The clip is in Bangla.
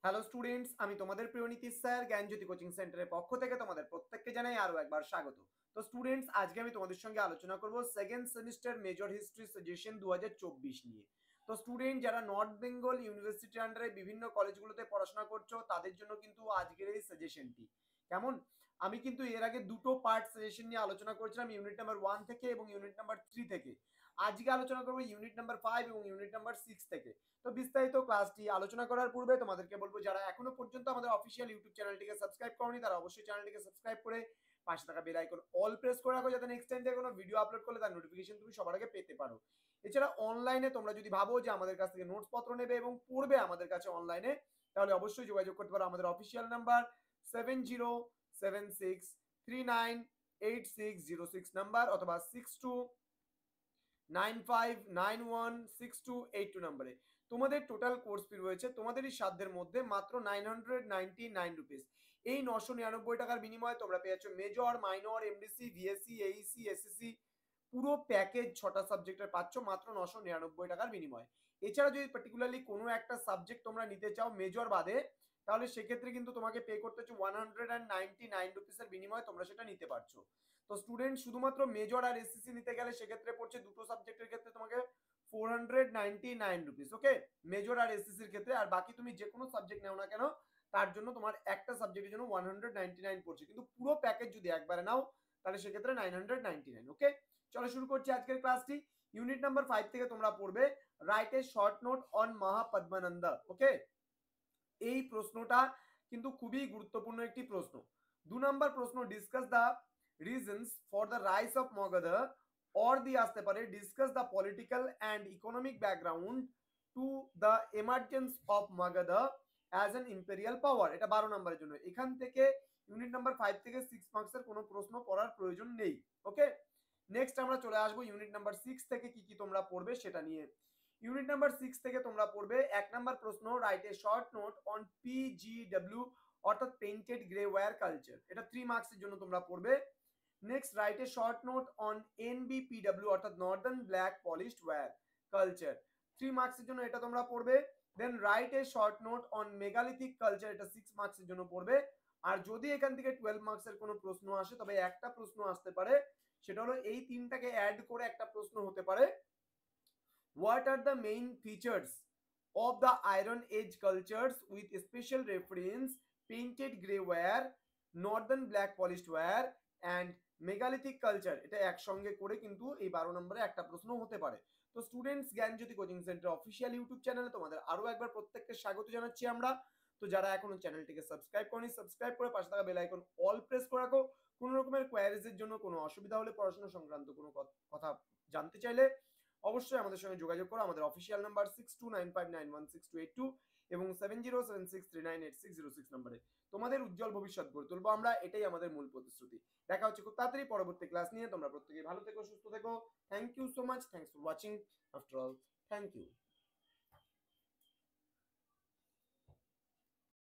হ্যালো স্টুডেন্টস, আমি তোমাদের প্রিয় নীতিশ স্যার জ্ঞানজ্যোতি কোচিং সেন্টারের পক্ষ থেকে তোমাদের প্রত্যেককে জানাই আরো একবার স্বাগত। তো স্টুডেন্টস, আজকে আমি তোমাদের সঙ্গে আলোচনা করব second semester major history suggestion 2024 নিয়ে। তো স্টুডেন্ট যারা নর্থ বেঙ্গল ইউনিভার্সিটির আন্ডারে বিভিন্ন কলেজগুলোতে পড়াশোনা করছো তাদের জন্য কিন্তু আজকের এই সাজেশনটি কেমন। আমি কিন্তু এর আগে দুটো পার্ট সাজেশন নিয়ে আলোচনা করেছিলাম, ইউনিট নাম্বার 1 থেকে এবং ইউনিট নাম্বার 3 থেকে। আজকে আলোচনা করবো ইউনিট নাম্বার 5 এবং ইউনিট নাম্বার 6 থেকে। তো বিস্তারিত ক্লাসটি আলোচনা করার পূর্বে তোমাদেরকে বলবো, যারা এখনো পর্যন্ত আমাদের অফিসিয়াল ইউটিউব চ্যানেলটিকে সাবস্ক্রাইব করনি তারা অবশ্যই চ্যানেলটিকে সাবস্ক্রাইব করে পাশে থাকা বেল আইকন অল প্রেস করে রাখো, যাতে নেক্সট টাইম থেকে কোনো ভিডিও আপলোড করলে তার নোটিফিকেশন তুমি সবার আগে পেতে পারো। এছাড়া অনলাইনে তোমরা যদি ভাবো যে আমাদের কাছ থেকে নোটস পত্র নেবে এবং পড়বে আমাদের কাছে অনলাইনে, তাহলে অবশ্যই যোগাযোগ করতে পারো আমাদের অফিসিয়াল নাম্বার 7076398606 নাম্বার অথবা 6295916282 নম্বরে। তোমাদের টোটাল কোর্স ফি রয়েছে তোমাদেরই সাধ্যের মধ্যে মাত্র 999 রুপিস। এই 999 টাকার বিনিময়ে তোমরা পেয়ে যাচ্ছ major, minor, MDC, VSC, Aisi, SSC পুরো প্যাকেজ 6টা সাবজেক্টের পাচ্ছ মাত্র 999 টাকার বিনিময়ে। এছাড়া যদি পার্টিকুলারলি কোনো একটা সাবজেক্ট তোমরা নিতে চাও মেজর বাদে, তাহলে সেক্ষেত্রে কিন্তু তোমাকে পে করতে হচ্ছে 199 রুপিসের বিনিময়ে তোমরা সেটা নিতে পারছো। তো স্টুডেন্ট শুধুমাত্র মেজর আর এসএসসি নিতে গেলে সেক্ষেত্রে পড়ছে দুটো সাবজেক্টের ক্ষেত্রে তোমাকে 499 রুপিস, ওকে, মেজর আর এসএসসির ক্ষেত্রে। আর বাকি তুমি যে কোনো সাবজেক্ট নাও না কেন তার জন্য তোমার একটা সাবজেক্টের জন্য 199 পড়ছে, কিন্তু পুরো প্যাকেজ যদি একবারে নাও তাহলে সেক্ষেত্রে 999, ওকে। চলো শুরু করছি আজকের ক্লাসটি। ইউনিট নাম্বার 5 থেকে তোমরা পড়বে write a short note on Mahapadmananda, okay. এই প্রশ্নটা কিন্তু খুবই গুরুত্বপূর্ণ একটি প্রশ্ন। 2 নম্বর প্রশ্ন, discuss the reasons for the rise of Magadha, or দিয়ে আসতে পারে discuss the political and economic background to the emergence of Magadha as an imperial power. এটা 12 নম্বরের জন্য। এখান থেকে ইউনিট নাম্বার 5 থেকে 6 মার্কসের কোনো প্রশ্ন পড়ার প্রয়োজন নেই, ওকে। নেক্সট আমরা চলে আসবো ইউনিট নাম্বার 6 থেকে কি কি তোমরা পড়বে সেটা নিয়ে। ইউনিট নাম্বার 6 থেকে তোমরা পড়বে 1 নম্বর প্রশ্ন, write a short note on PGW অর্থাৎ পেইন্টেড গ্রে ওয়্যার কালচার। এটা 3 মার্কসের জন্য তোমরা পড়বে। Next, write a short note on NBPW অর্থাৎ northern black polished ware culture. 3 মার্কসের জন্য এটা তোমরা পড়বে। Then write a short note on megalithic culture, এটা 6 মার্কসের জন্য পড়বে। আর যদি এখান থেকে 12 মার্কসের কোনো প্রশ্ন আসে তবে একটা প্রশ্ন আসতে পারে, সেটা হলো এই তিনটাকে অ্যাড করে একটা প্রশ্ন হতে পারে, what are the main features of the iron age cultures with special reference painted gray ware, northern black polished ware and megalithic culture। এটা একসঙ্গে করে কিন্তু এই 12 নম্বরে একটা প্রশ্ন হতে পারে। তো স্টুডেন্টস, জ্ঞানজ্যোতি কোচিং সেন্টার অফিসিয়াল ইউটিউব চ্যানেলে তোমাদের আরো একবার প্রত্যেককে স্বাগত জানাচ্ছি আমরা। তো যারা এখনো চ্যানেলটিকে সাবস্ক্রাইব করনি সাবস্ক্রাইব করে পাশে থাকা বেল আইকন অল প্রেস করে রাখো। কোনো রকমের কোয়ারিজের জন্য, কোনো অসুবিধা হলে, পড়াশোনা সংক্রান্ত কোনো কথা জানতে চাইলে অবশ্যই আমাদের সঙ্গে যোগাযোগ করো। আমাদের অফিসিয়াল নাম্বার 6295916282 এবং 7076398606 নম্বরে। তোমাদের উজ্জ্বল ভবিষ্যৎ গড়ে তুলবো আমরা, এটাই আমাদের মূল প্রতিশ্রুতি। দেখা হচ্ছে খুব তাড়াতাড়ি পরবর্তী ক্লাস নিয়ে। তোমরা প্রত্যেকেই ভালো থেকো, সুস্থ থেকো। Thank you so much, thanks for watching. After all, thank you.